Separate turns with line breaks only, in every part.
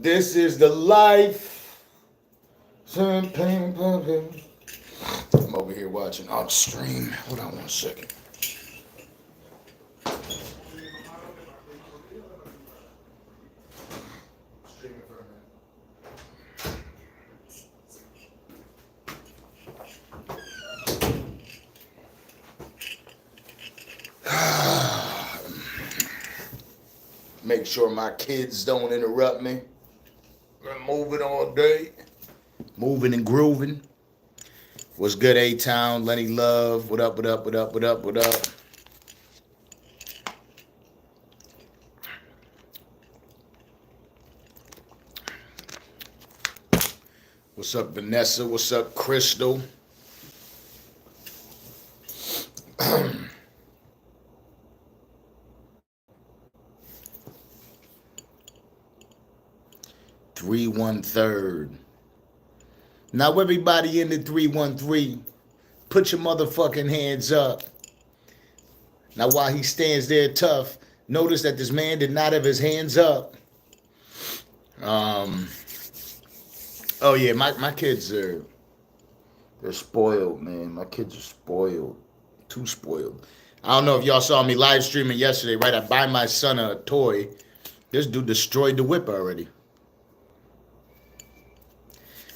This is the life. Champagne popping. I'm over here watching on stream. Hold on 1 second. Make sure my kids don't interrupt me. I'm moving all day. Moving and grooving. What's good, A-Town? Lenny Love. What up, what up, what up, what up, what up? What's up, Vanessa? What's up, Crystal? Three one third. Now everybody in the 313, put your motherfucking hands up. Now while he stands there tough, notice that this man did not have his hands up. Oh yeah, my kids they're spoiled, man. My kids are spoiled. Too spoiled. I don't know if y'all saw me live streaming yesterday, right? I buy my son a toy. This dude destroyed the whip already.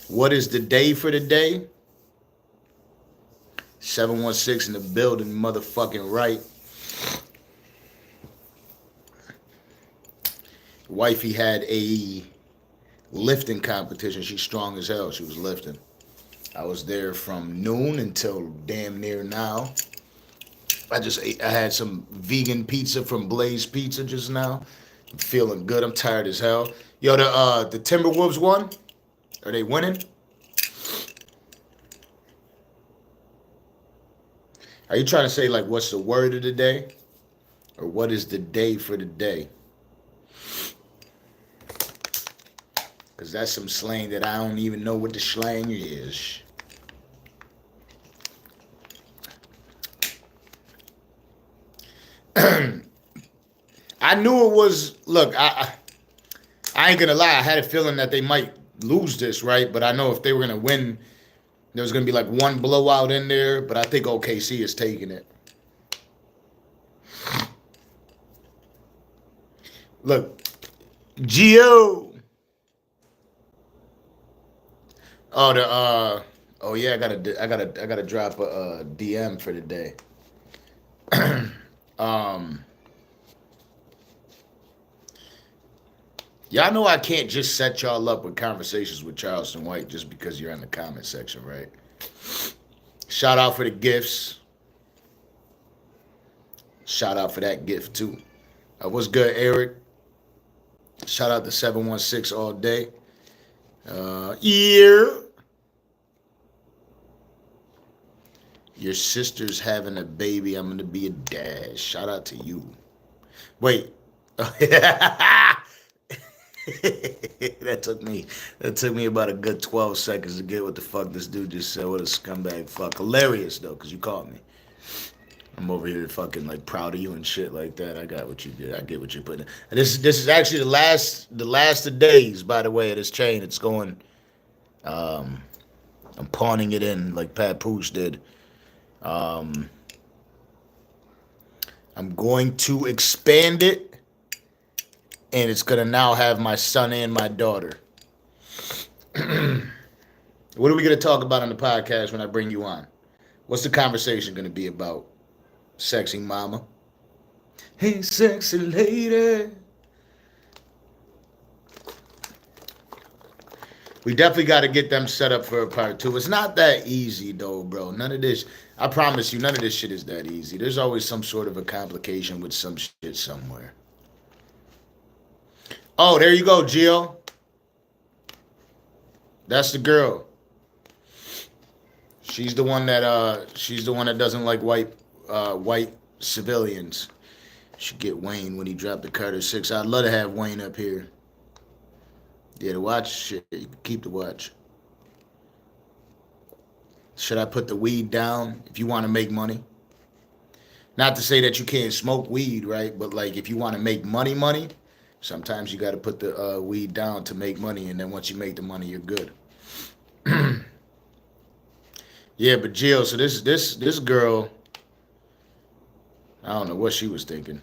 What is the day for the day? 716 in the building, motherfucking right. Wifey had a lifting competition. She's strong as hell. She was lifting. I was there from noon until damn near now. I had some vegan pizza from Blaze Pizza just now. I'm feeling good. I'm tired as hell. Yo, the Timberwolves won? Are they winning? Are you trying to say, like, what's the word of the day? Or what is the day for the day? Because that's some slang that I don't even know what the slang is. I knew it was, look, I ain't going to lie. I had a feeling that they might lose this, right? But I know if they were going to win, there was going to be like one blowout in there. But I think OKC is taking it. Look, Gio. Oh yeah, I gotta drop a DM for the day. Y'all know I can't just set y'all up with conversations with Charleston White just because you're in the comment section, right? Shout out for the gifts. Shout out for that gift too. What's good, Eric? Shout out to 716 all day. Yeah. Your sister's having a baby. I'm gonna be a dad. Shout out to you. Wait. That took me about a good 12 seconds to get what the fuck this dude just said. What a scumbag fuck. Hilarious though, because you caught me. I'm over here fucking like proud of you and shit like that. I got what you did. I get what you put in. And this is actually the last of days, by the way, of this chain. It's going I'm pawning it in like Pat Pooch did. I'm going to expand it. And it's going to now have my son and my daughter. What are we going to talk about on the podcast when I bring you on? What's the conversation going to be about? Sexy mama. Hey, sexy lady. We definitely got to get them set up for a part two. It's not that easy, though, bro. None of this, I promise you, none of this shit is that easy. There's always some sort of a complication with some shit somewhere. Oh, there you go, Gio. That's the girl. She's the one that doesn't like white civilians. Should get Wayne when he dropped the Carter 6. I'd love to have Wayne up here. Yeah, the watch shit. You can keep the watch. Should I put the weed down if you want to make money? Not to say that you can't smoke weed, right? But like if you want to make money, Sometimes you got to put the weed down to make money, and then once you make the money, you're good. Yeah, but Jill, so this girl, I don't know what she was thinking.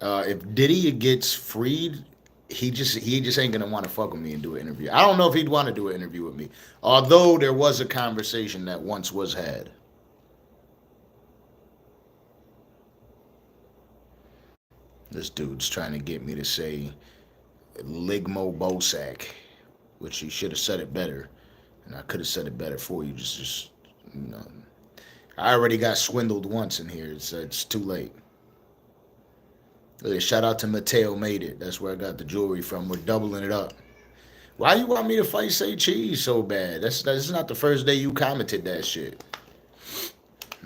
If Diddy gets freed, he just ain't gonna want to fuck with me and do an interview. I don't know if he'd want to do an interview with me. Although there was a conversation that once was had. This dude's trying to get me to say Ligmo Bosak, which he should have said it better, and I could have said it better for you. Just you know, I already got swindled once in here. It's too late. Shout out to Mateo Made It. That's where I got the jewelry from. We're doubling it up. Why you want me to fight Say Cheese so bad? That's not the first day you commented that shit.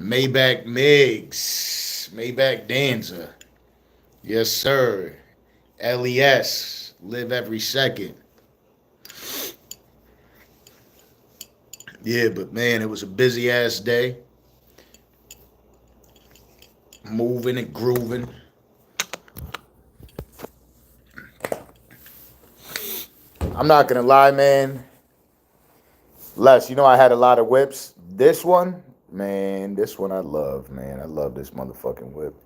Maybach Migs. Maybach Danza. Yes, sir. LES. Live every second. Yeah, but man, it was a busy ass day. Moving and grooving. I'm not gonna lie, man. Les, you know I had a lot of whips. This one, man, this one I love, man. I love this motherfucking whip.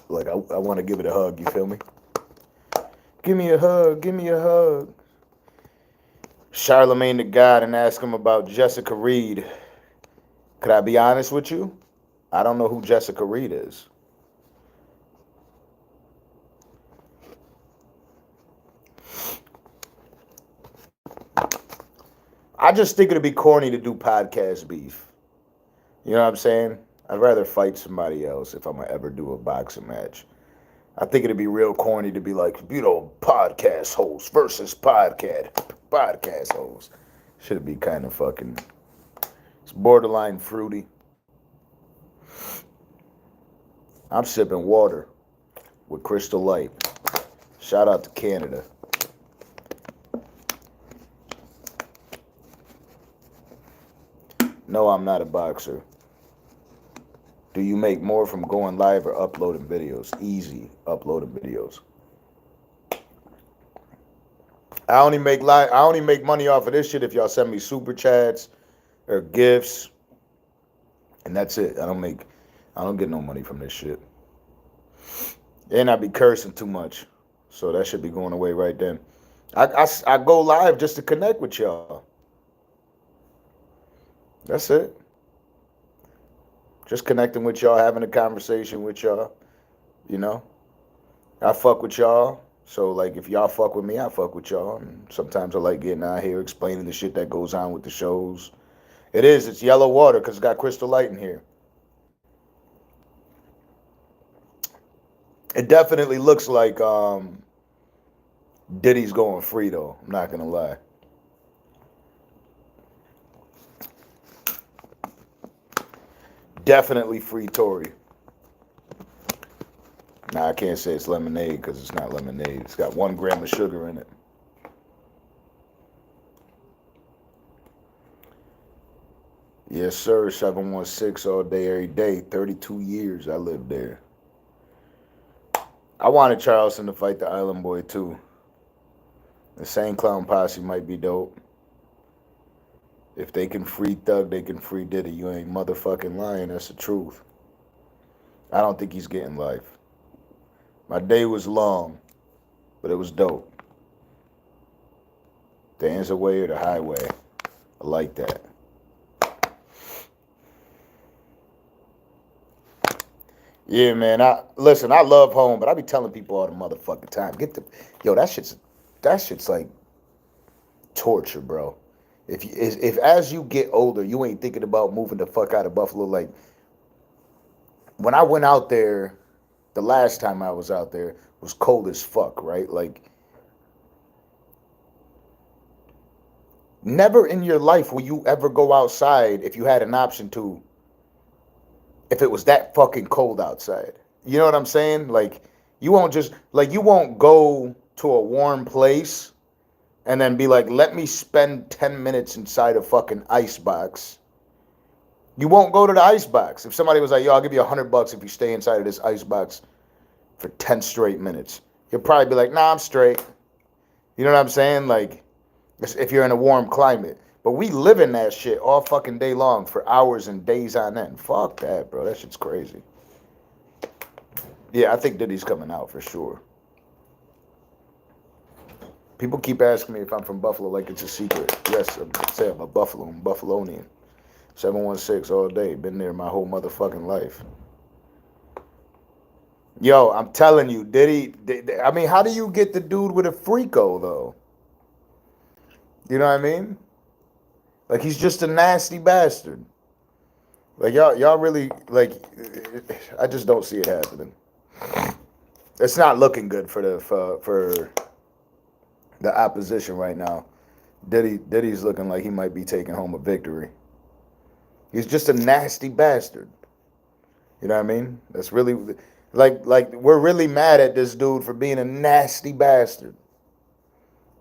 Like, I want to give it a hug, you feel me? Give me a hug, give me a hug. Charlemagne the God and ask him about Jessica Reed. Could I be honest with you? I don't know who Jessica Reed is. I just think it'd be corny to do podcast beef. You know what I'm saying? I'd rather fight somebody else if I'm gonna ever do a boxing match. I think it'd be real corny to be like, podcast host versus podcast host. Should be kind of fucking. It's borderline fruity. I'm sipping water with Crystal Light. Shout out to Canada. No, I'm not a boxer. Do you make more from going live or uploading videos? Easy, uploading videos. I only make money off of this shit if y'all send me super chats or gifts, and that's it. I don't get no money from this shit. And I be cursing too much, so that should be going away right then. I go live just to connect with y'all. That's it. Just connecting with y'all, having a conversation with y'all. You know, I fuck with y'all. So, like, if y'all fuck with me, I fuck with y'all. And sometimes I like getting out here explaining the shit that goes on with the shows. It's yellow water because it's got Crystal Light in here. It definitely looks like Diddy's going free, though. I'm not going to lie. Definitely free Tory. Nah, I can't say it's lemonade because it's not lemonade. It's got 1 gram of sugar in it. Yes, sir. 716 all day, every day. 32 years I lived there. I wanted Charleston to fight the Island Boy, too. The Same Clown Posse might be dope. If they can free Thug, they can free Diddy. You ain't motherfucking lying. That's the truth. I don't think he's getting life. My day was long, but it was dope. Danza way or the highway. I like that. Yeah, man. I love home, but I be telling people all the motherfucking time. That shit's like torture, bro. If as you get older, you ain't thinking about moving the fuck out of Buffalo. Like, when I went out there, the last time I was out there, it was cold as fuck, right? Like, never in your life will you ever go outside if you had an option to, if it was that fucking cold outside. You know what I'm saying? Like, you won't go to a warm place and then be like, let me spend 10 minutes inside a fucking ice box. You won't go to the ice box. If somebody was like, yo, I'll give you $100 if you stay inside of this ice box for 10 straight minutes. You'll probably be like, nah, I'm straight. You know what I'm saying? Like, if you're in a warm climate. But we live in that shit all fucking day long for hours and days on end. Fuck that, bro. That shit's crazy. Yeah, I think Diddy's coming out for sure. People keep asking me if I'm from Buffalo like it's a secret. Yes, I say I'm a Buffalo. I'm Buffalonian. 716 all day. Been there my whole motherfucking life. Yo, I'm telling you, Diddy. I mean, how do you get the dude with a Freako, though? You know what I mean? Like, he's just a nasty bastard. Like, y'all really, like, I just don't see it happening. It's not looking good for the opposition right now. Diddy's looking like he might be taking home a victory. He's just a nasty bastard. You know what I mean? That's really like we're really mad at this dude for being a nasty bastard.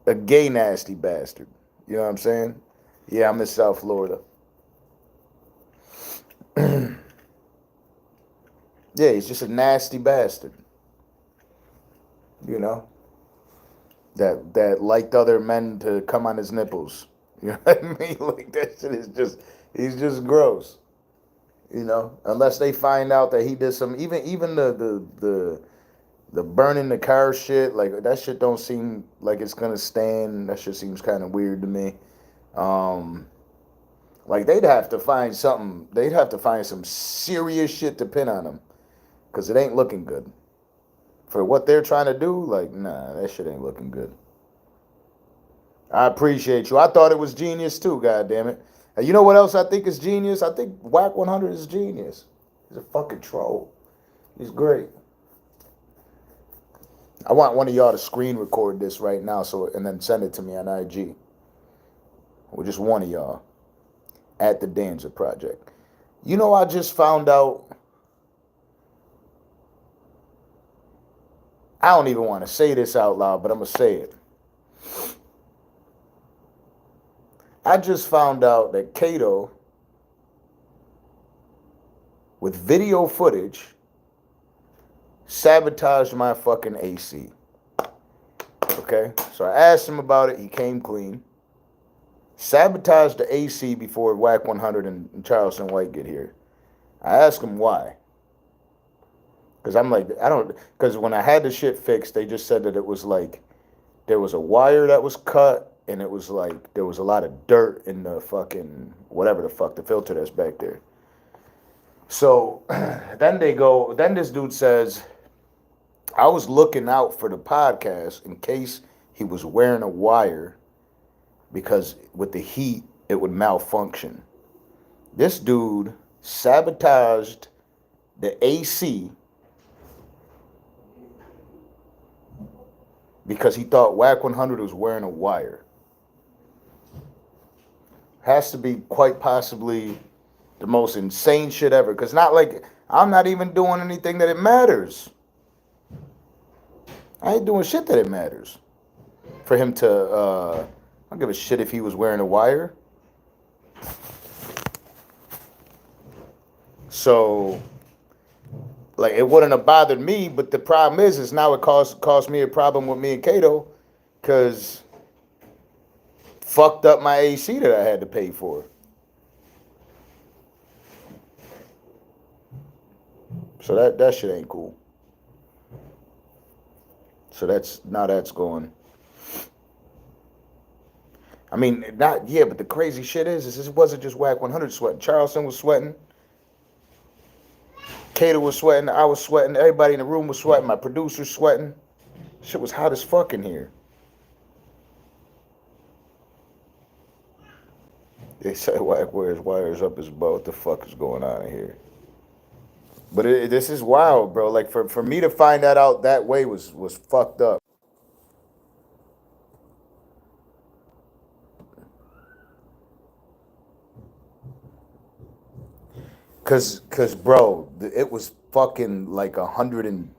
A gay nasty bastard. You know what I'm saying? Yeah, I'm in South Florida. Yeah, he's just a nasty bastard. You know? That liked other men to come on his nipples. You know what I mean? Like that shit is just he's just gross. You know? Unless they find out that he did some even the burning the car shit, like that shit don't seem like it's gonna stand. That shit seems kind of weird to me. Um like they'd have to find something. They'd have to find some serious shit to pin on him, cause it ain't looking good. For what they're trying to do, like, nah, that shit ain't looking good. I appreciate you. I thought it was genius too, god damn it. And you know what else I think is genius? I think Whack 100 is genius. He's a fucking troll. He's great. I want one of y'all to screen record this right now and then send it to me on IG. Or just one of y'all at the Danza Project. You know, I just found out. I don't even want to say this out loud, but I'm going to say it. I just found out that Kato, with video footage, sabotaged my fucking AC. Okay? So I asked him about it. He came clean. Sabotaged the AC before Whack 100 and Charleston White get here. I asked him why. Because I'm like, because when I had the shit fixed, they just said that it was like, there was a wire that was cut, and it was like, there was a lot of dirt in the fucking, whatever the fuck, the filter that's back there. So then this dude says, I was looking out for the podcast in case he was wearing a wire, because with the heat, it would malfunction. This dude sabotaged the AC because he thought Whack 100 was wearing a wire. Has to be quite possibly the most insane shit ever. Because not like, I'm not even doing anything that it matters. I ain't doing shit that it matters. For him to, I don't give a shit if he was wearing a wire. So, like, it wouldn't have bothered me, but the problem is now it caused me a problem with me and Kato, because fucked up my AC that I had to pay for. So that shit ain't cool. So that's going. I mean, but the crazy shit is this wasn't just Whack 100 sweating. Charleston was sweating. Kato was sweating. I was sweating. Everybody in the room was sweating. My producer's sweating. Shit was hot as fuck in here. They say Whack wears wires up his butt. What the fuck is going on in here? But this is wild, bro. Like, for me to find that out that way was fucked up. Cause, bro, it was fucking like 100 and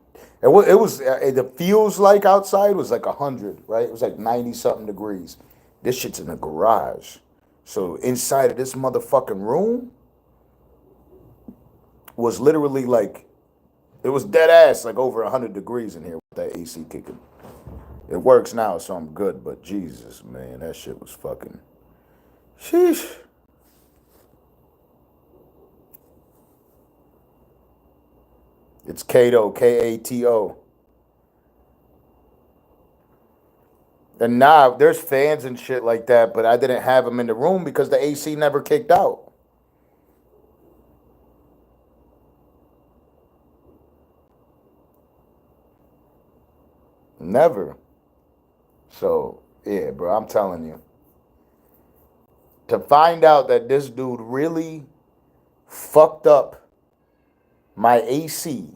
it feels like outside was like 100, right? It was like 90 something degrees. This shit's in a garage, so inside of this motherfucking room was literally like It was dead ass, like over 100 degrees in here with that AC kicking. It works now, so I'm good. But Jesus, man, that shit was fucking. Sheesh. It's Kato, Kato. And nah, there's fans and shit like that, but I didn't have them in the room because the AC never kicked out. Never. So, yeah, bro, I'm telling you. To find out that this dude really fucked up my AC,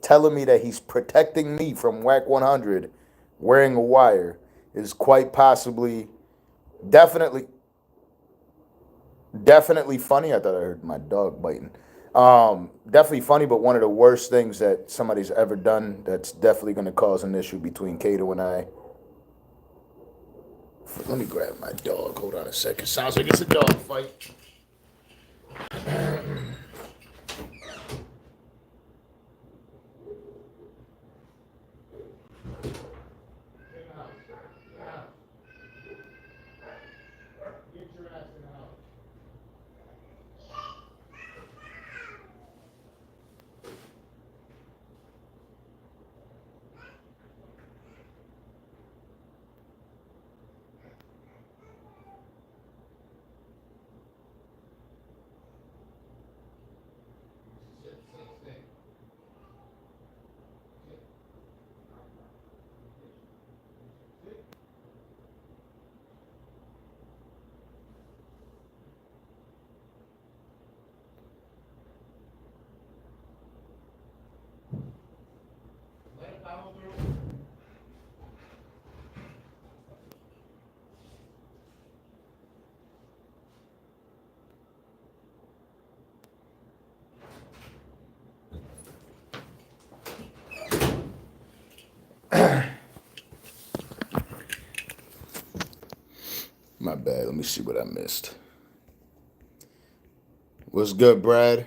telling me that he's protecting me from Whack 100 wearing a wire is quite possibly, definitely, definitely funny. I thought I heard my dog biting. Definitely funny, but one of the worst things that somebody's ever done that's definitely going to cause an issue between Kato and I. Let me grab my dog. Hold on a second. Sounds like it's a dog fight. My bad. Let me see what I missed. What's good, Brad?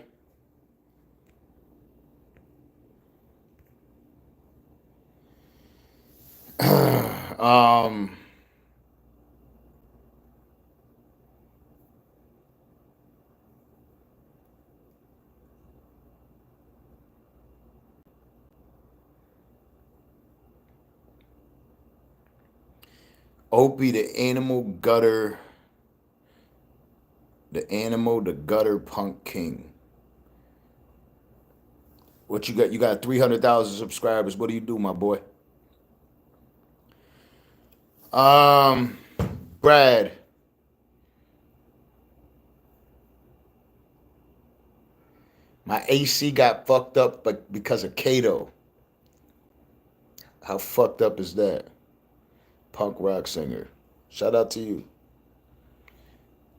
um, Opie, the gutter punk king. What you got? You got 300,000 subscribers. What do you do, my boy? Um, Brad, my AC got fucked up, but because of Kato. How fucked up is that? Punk rock singer. Shout out to you.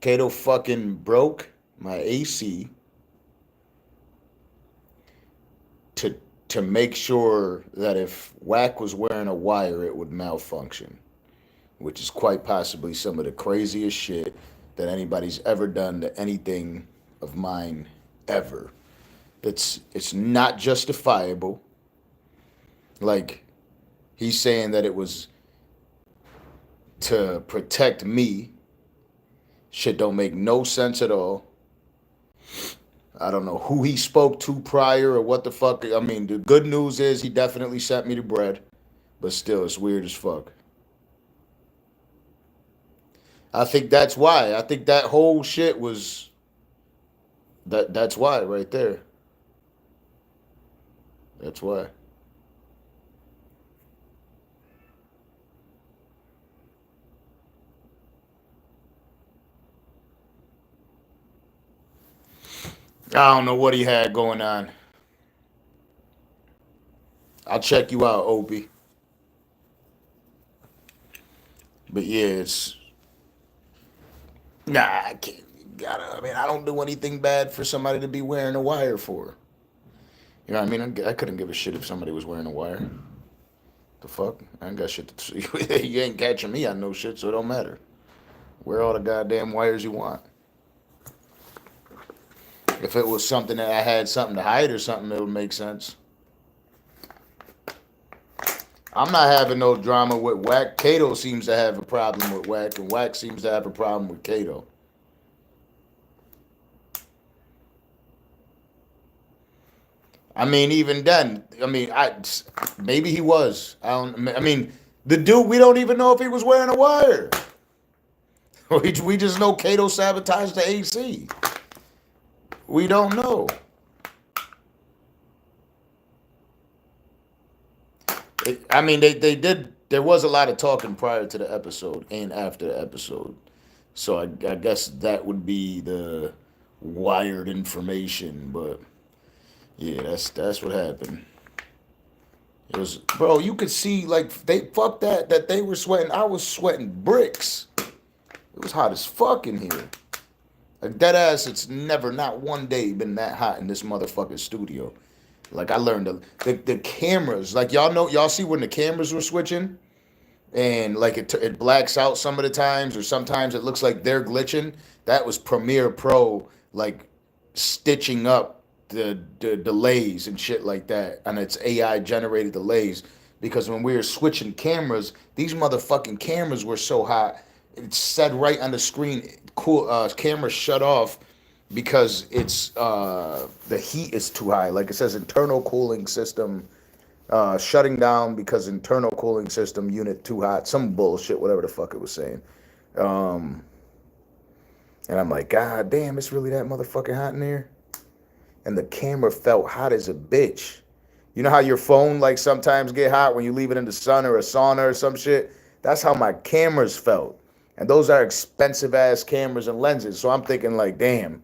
Kato fucking broke my AC to to make sure that if Wack was wearing a wire, it would malfunction, which is quite possibly some of the craziest shit that anybody's ever done to anything of mine ever. It's not justifiable. Like he's saying that it was to protect me. Shit don't make no sense at all. I don't know who he spoke to prior or what the fuck. I mean, the good news is he definitely sent me the bread, but still, it's weird as fuck. I think that's why. I think that whole shit was that's why right there. That's why. I don't know what he had going on. I'll check you out, Opie. But yeah, it's nah. I can't. Gotta. I mean, I don't do anything bad for somebody to be wearing a wire for. You know what I mean? I couldn't give a shit if somebody was wearing a wire. The fuck? I ain't got shit to see. You ain't catching me on no shit, so it don't matter. Wear all the goddamn wires you want. If it was something that I had something to hide or something, it would make sense. I'm not having no drama with Wack. Kato seems to have a problem with Wack, and Wack seems to have a problem with Kato. I mean, even then, I mean, maybe he was. I don't. I mean, the dude. We don't even know if he was wearing a wire. We just know Kato sabotaged the AC. We don't know. I mean, they did. There was a lot of talking prior to the episode and after the episode, so I guess that would be the wired information. But yeah, that's what happened. It was, bro. You could see like they fuck that they were sweating. I was sweating bricks. It was hot as fuck in here. Like dead ass. It's never, not one day, been that hot in this motherfucking studio. Like I learned the cameras. Like y'all see when the cameras were switching, and like it blacks out some of the times, or sometimes it looks like they're glitching. That was Premiere Pro like stitching up the delays and shit like that, and it's AI generated delays because when we were switching cameras, these motherfucking cameras were so hot. It said right on the screen, cool camera shut off because it's the heat is too high. Like it says internal cooling system shutting down because internal cooling system unit too hot. Some bullshit, whatever the fuck it was saying. Um, and I'm like, God damn, it's really that motherfucking hot in there. And the camera felt hot as a bitch. You know how your phone like sometimes get hot when you leave it in the sun or a sauna or some shit? That's how my cameras felt. And those are expensive ass cameras and lenses. So I'm thinking like, damn,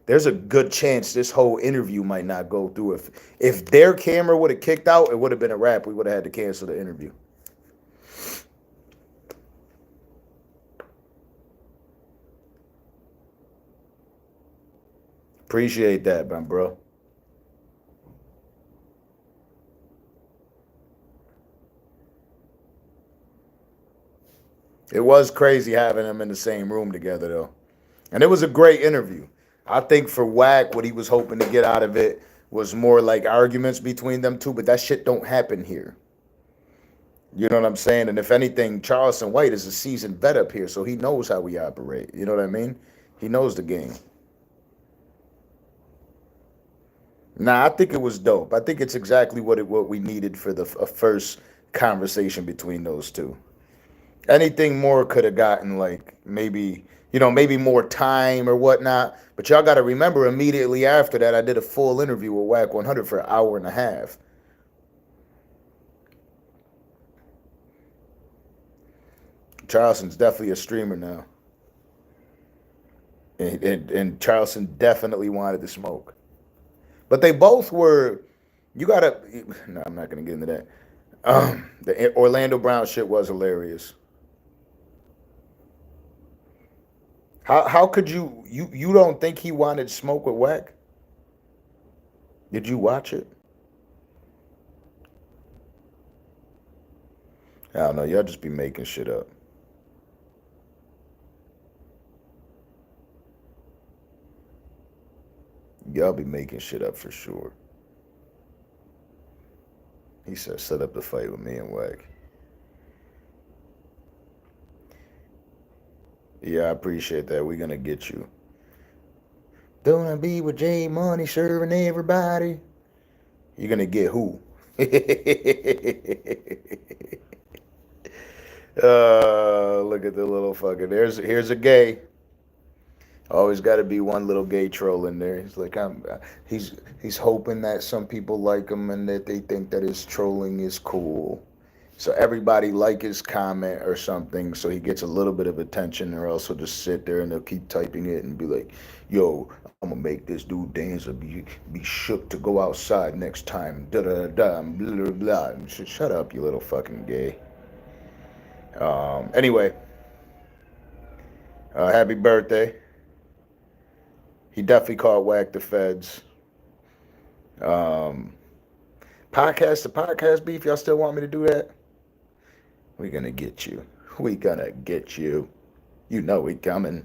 there's a good chance this whole interview might not go through. If their camera would have kicked out, it would have been a wrap. We would have had to cancel the interview. Appreciate that, man, bro. It was crazy having them in the same room together though. And it was a great interview. I think for Wack, what he was hoping to get out of it was more like arguments between them two, but that shit don't happen here. You know what I'm saying? And if anything, Charleston White is a seasoned vet up here, so he knows how we operate. You know what I mean? He knows the game. Nah, I think it was dope. I think it's exactly what we needed for the first conversation between those two. Anything more could have gotten like maybe maybe more time or whatnot. But y'all got to remember, immediately after that, I did a full interview with Whack 100 for an hour and a half. Charleston's definitely a streamer now, and Charleston definitely wanted to smoke. But they both were. You gotta. No, I'm not gonna get into that. The Orlando Brown shit was hilarious. How could you don't think he wanted to smoke with Wack? Did you watch it? I don't know. Y'all just be making shit up. Y'all be making shit up for sure. He said, set up the fight with me and Wack. Yeah, I appreciate that. We're gonna get you. Don't I be with J Money serving everybody? You're gonna get who? Look at the little fucker. Here's a gay. Always got to be one little gay troll in there. He's like, he's hoping that some people like him and that they think that his trolling is cool. So everybody like his comment or something, so he gets a little bit of attention, or else he'll just sit there and they'll keep typing it and be like, "Yo, I'm gonna make this dude dance or be shook to go outside next time." Da da da. Blah blah blah. Shut up, you little fucking gay. Anyway, happy birthday. He definitely called Whack the feds. Um, podcast beef. Y'all still want me to do that? We gonna get you. We gonna get you. You know we coming.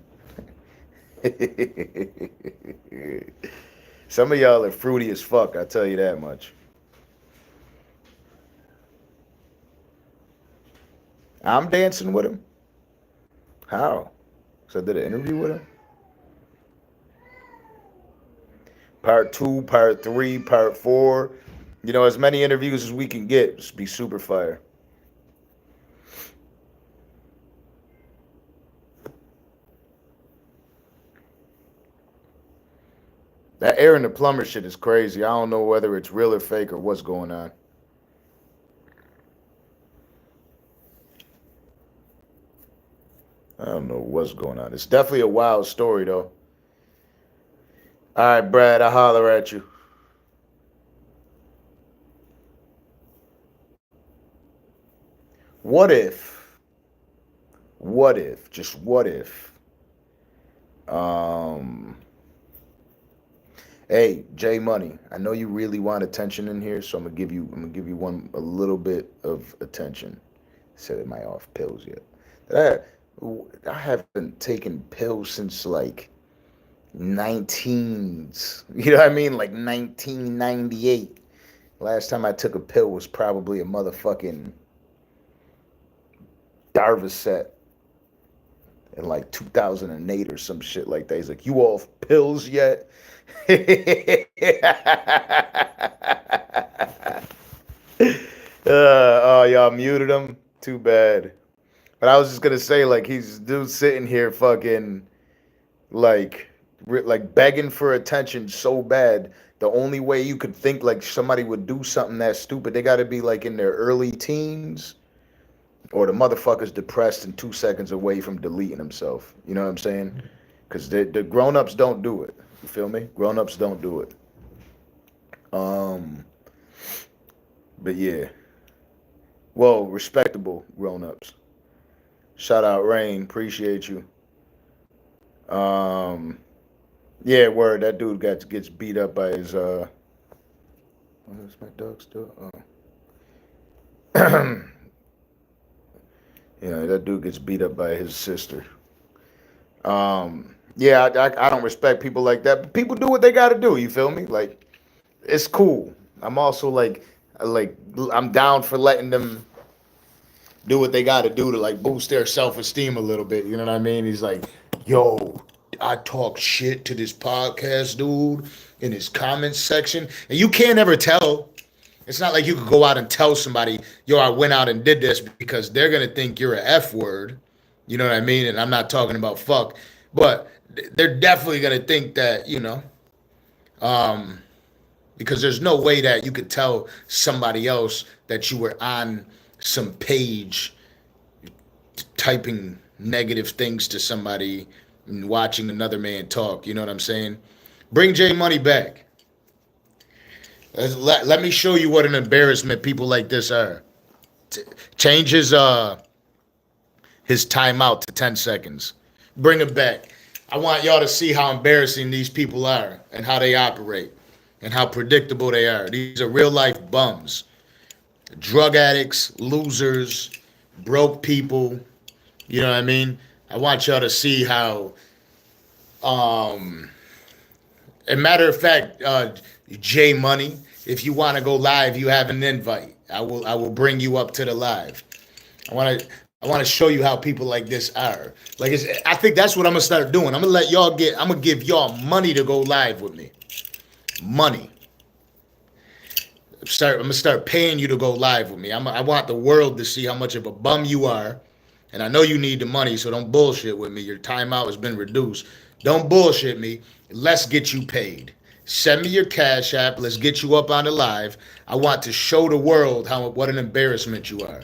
Some of y'all are fruity as fuck. I tell you that much. I'm dancing with him? How? So I did an interview with him? Part 2, part 3, part 4. You know, as many interviews as we can get. Just be super fire. That Aaron the plumber shit is crazy. I don't know whether it's real or fake or what's going on. I don't know what's going on. It's definitely a wild story though. All right, Brad, I holler at you. What if? What if? Just what if? Um. Hey, J Money. I know you really want attention in here, so I'm gonna give you. I'm gonna give you one a little bit of attention. Said am I off pills yet? I haven't taken pills since like 19s. You know what I mean? Like 1998. Last time I took a pill was probably a motherfucking Darvocet in like 2008 or some shit like that. He's like, "You off pills yet?" Oh, y'all muted him. Too bad. But I was just gonna say, like, he's dude sitting here fucking like like begging for attention so bad. The only way you could think like somebody would do something that stupid, they got to be like in their early teens, or the motherfucker's depressed and 2 seconds away from deleting himself. You know what I'm saying? Because the grown-ups don't do it. You feel me? Grown-ups don't do it. Um, but yeah. Well, respectable grown-ups. Shout out Rain, appreciate you. Um, yeah, word. That dude gets beat up by his Where's my dog still? Oh. Yeah, that dude gets beat up by his sister. Yeah, I don't respect people like that. But people do what they got to do. You feel me? Like, it's cool. I'm also like I'm down for letting them do what they got to do to like boost their self esteem a little bit. You know what I mean? He's like, yo, I talk shit to this podcast dude in his comments section, and you can't ever tell. It's not like you could go out and tell somebody, yo, I went out and did this, because they're gonna think you're a F word. You know what I mean? And I'm not talking about fuck, but they're definitely gonna think that, um, because there's no way that you could tell somebody else that you were on some page typing negative things to somebody and watching another man talk. You know what I'm saying? Bring J Money back. Let me show you what an embarrassment people like this are. Change his timeout to 10 seconds. Bring him back. I want y'all to see how embarrassing these people are and how they operate and how predictable they are. These are real life bums. Drug addicts, losers, broke people. You know what I mean? I want y'all to see how, a matter of fact, J Money, if you want to go live, you have an invite. I will bring you up to the live. I want to show you how people like this are. Like, I think that's what I'm gonna start doing. I'm gonna give y'all money to go live with me. Money. I'm gonna start paying you to go live with me. I want the world to see how much of a bum you are. And I know you need the money, so don't bullshit with me. Your timeout has been reduced. Don't bullshit me. Let's get you paid. Send me your Cash App. Let's get you up on the live. I want to show the world what an embarrassment you are.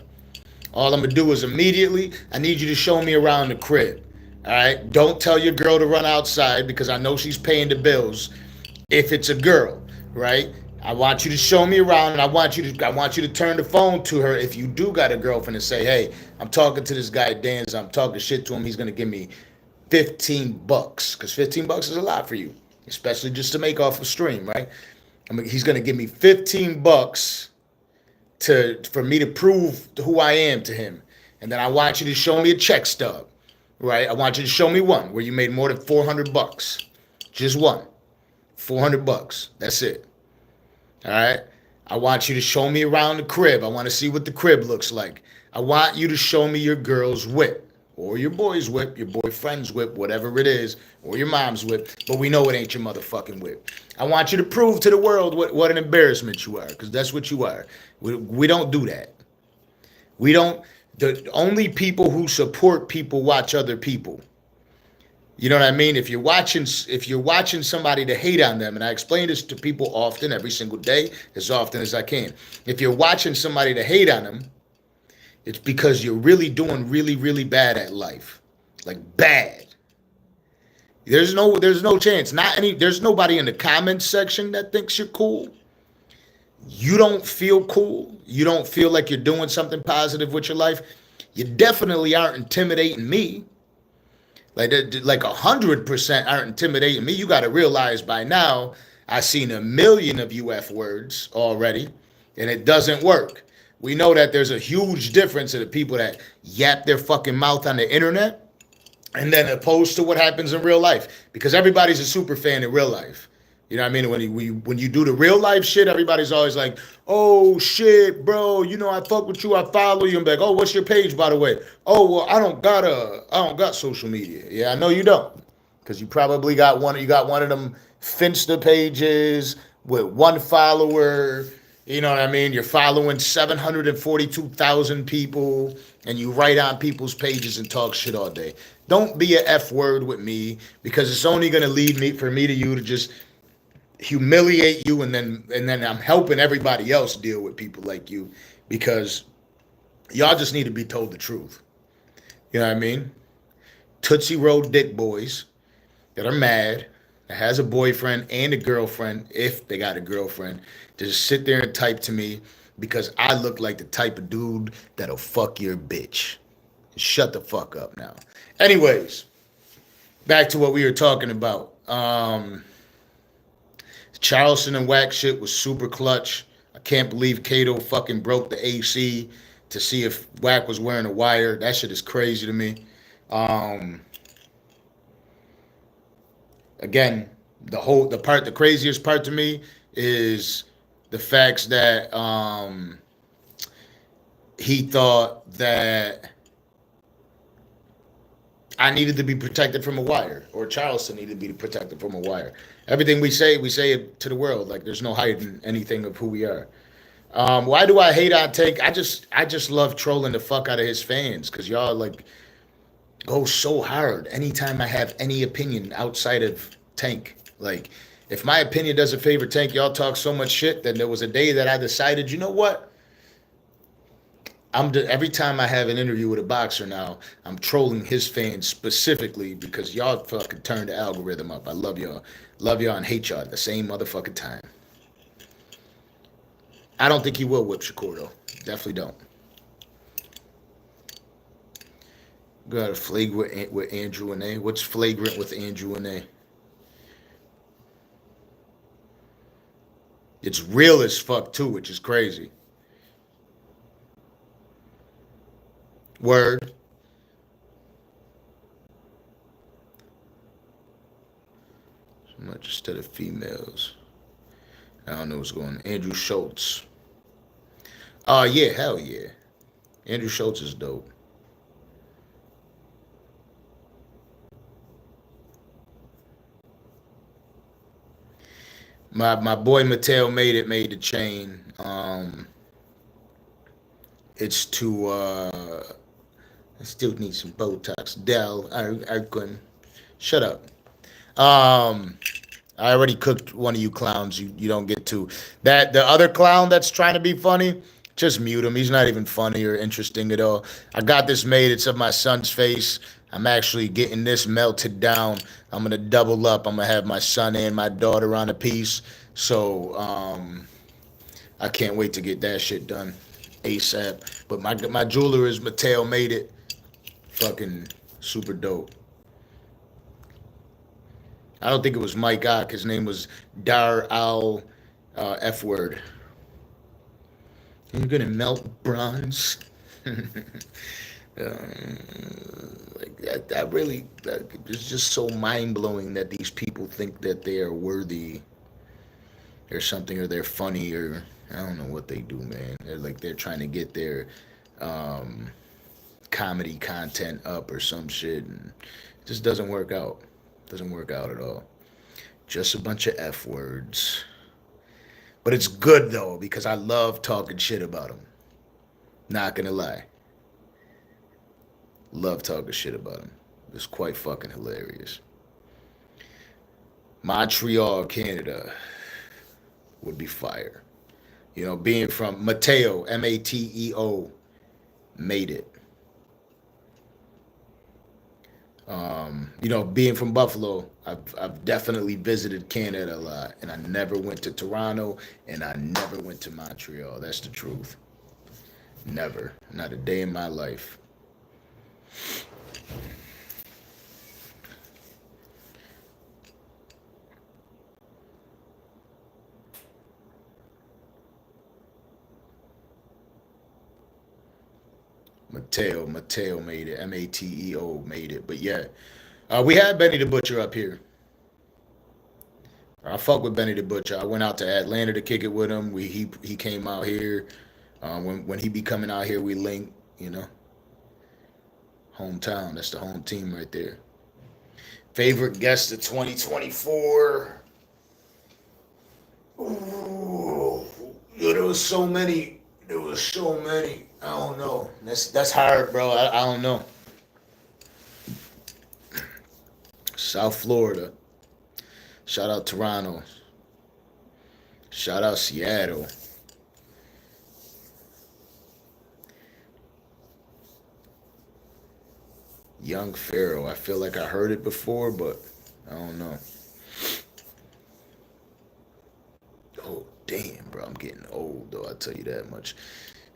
All I'm gonna do is immediately, I need you to show me around the crib. All right? Don't tell your girl to run outside, because I know she's paying the bills. If it's a girl, right? I want you to show me around, and I want you to turn the phone to her if you do got a girlfriend, and say, "Hey, I'm talking to this guy Danza. I'm talking shit to him. He's gonna give me $15, because $15 is a lot for you, especially just to make off a stream, right? He's gonna give me $15 for me to prove who I am to him, and then I want you to show me a check stub, right? I want you to show me one where you made more than $400, just one, $400. That's it. All right. I want you to show me around the crib. I want to see what the crib looks like. I want you to show me your girl's whip or your boy's whip, your boyfriend's whip, whatever it is, or your mom's whip. But we know it ain't your motherfucking whip. I want you to prove to the world what an embarrassment you are, because that's what you are. We don't do that. We don't. The only people who support people watch other people. You know what I mean? If you're watching somebody to hate on them, and I explain this to people often, every single day, as often as I can. If you're watching somebody to hate on them, it's because you're really doing really, really bad at life. Like bad. There's no chance. There's nobody in the comments section that thinks you're cool. You don't feel cool. You don't feel like you're doing something positive with your life. You definitely aren't intimidating me. Like 100% aren't intimidating me. You got to realize by now, I've seen a million of you F words already, and it doesn't work. We know that there's a huge difference in the people that yap their fucking mouth on the internet and then opposed to what happens in real life, because everybody's a super fan in real life. You know what I mean? When you do the real life shit, everybody's always like, "Oh shit, bro, I fuck with you, I follow you." I'm like, "Oh, what's your page, by the way?" "Oh, well, I don't got social media." Yeah, I know you don't, because you probably got one. You got one of them Finsta pages with one follower. You know what I mean? You're following 742,000 people, and you write on people's pages and talk shit all day. Don't be a F word with me, because it's only gonna lead me for me to you to just humiliate you, and then I'm helping everybody else deal with people like you, because y'all just need to be told the truth. You know what I mean? Tootsie Roll dick boys that are mad, that has a boyfriend and a girlfriend, if they got a girlfriend, just sit there and type to me because I look like the type of dude that'll fuck your bitch. Shut the fuck up now. Anyways, back to what we were talking about. Charleston and Wack shit was super clutch. I can't believe Kato fucking broke the AC to see if Wack was wearing a wire. That shit is crazy to me. Again, the craziest part to me is the facts that he thought that I needed to be protected from a wire, or Charleston needed to be protected from a wire. Everything we say it to the world. Like there's no hiding anything of who we are. Why do I hate on Tank? I just love trolling the fuck out of his fans, because y'all like go so hard anytime I have any opinion outside of Tank. Like if my opinion doesn't favor Tank, y'all talk so much shit. Then there was a day that I decided, you know what? Every time I have an interview with a boxer now, I'm trolling his fans specifically because y'all fucking turn the algorithm up. I love y'all and hate y'all at the same motherfucking time. I don't think he will whip Shakur though. Definitely don't. Got a flagrant with Andrew and A. What's flagrant with Andrew and A? It's real as fuck too, which is crazy. Word. So much instead of females. I don't know what's going on. Andrew Schultz. Oh, yeah, hell yeah. Andrew Schultz is dope. My boy Mateo made the chain. It's to I still need some Botox. Dell, I couldn't. Shut up. Um, I already cooked one of you clowns. You don't get to that. The other clown that's trying to be funny, just mute him. He's not even funny or interesting at all. I got this made. It's of my son's face. I'm actually getting this melted down. I'm gonna double up. I'm gonna have my son and my daughter on a piece. So I can't wait to get that shit done ASAP. But my jeweler is Mateo made it. Fucking super dope. I don't think it was Mike Ock. His name was Dar Al F word. You're gonna melt bronze. Like that really, it's just so mind blowing that these people think that they are worthy or something, or they're funny, or I don't know what they do, man. They're trying to get their um, comedy content up or some shit, and it just doesn't work out. Doesn't work out at all. Just a bunch of F words. But it's good though because I love talking shit about them. Not gonna lie, love talking shit about them. It's quite fucking hilarious. Montreal, Canada would be fire. You know, being from Mateo, Mateo, made it. You know, being from Buffalo, I've definitely visited Canada a lot, and I never went to Toronto, and I never went to Montreal. That's the truth. Never, not a day in my life. Mateo made it. Mateo made it. But yeah, we had Benny the Butcher up here. I fuck with Benny the Butcher. I went out to Atlanta to kick it with him. He came out here. When he be coming out here, we link. You know, hometown. That's the home team right there. Favorite guest of 2024. Ooh, yo, there was so many. There was so many. I don't know. That's hard, bro. I don't know. South Florida. Shout out Toronto. Shout out Seattle. Young Pharaoh. I feel like I heard it before, but I don't know. Oh damn, bro, I'm getting old though. I tell you that much.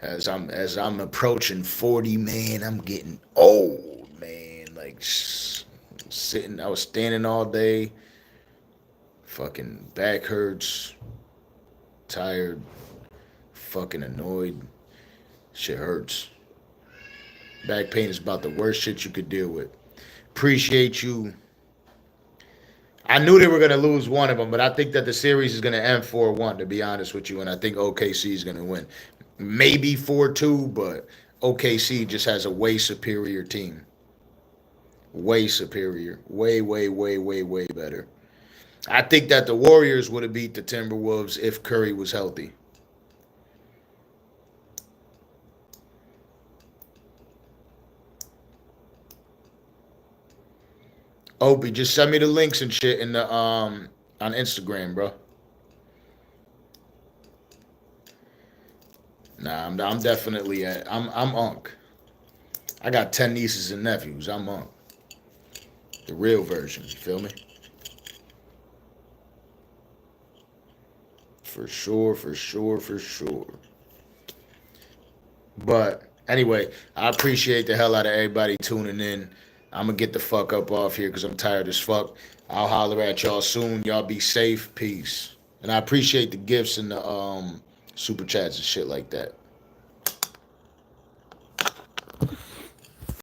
As I'm approaching 40, man, I'm getting old, man. Like sitting, I was standing all day. Fucking back hurts, tired, fucking annoyed. Shit hurts. Back pain is about the worst shit you could deal with. Appreciate you. I knew they were going to lose one of them, but I think that the series is going to end 4-1, to be honest with you. And I think OKC is going to win. Maybe 4-2, but OKC just has a way superior team. Way superior. Way, way, way, way, way better. I think that the Warriors would have beat the Timberwolves if Curry was healthy. Opie, just send me the links and shit in the on Instagram, bro. Nah, I'm definitely I'm Unc. I got 10 nieces and nephews. I'm Unc. The real version. You feel me? For sure, for sure, for sure. But anyway, I appreciate the hell out of everybody tuning in. I'm gonna get the fuck up off here because I'm tired as fuck. I'll holler at y'all soon. Y'all be safe. Peace. And I appreciate the gifts and the super chats and shit like that.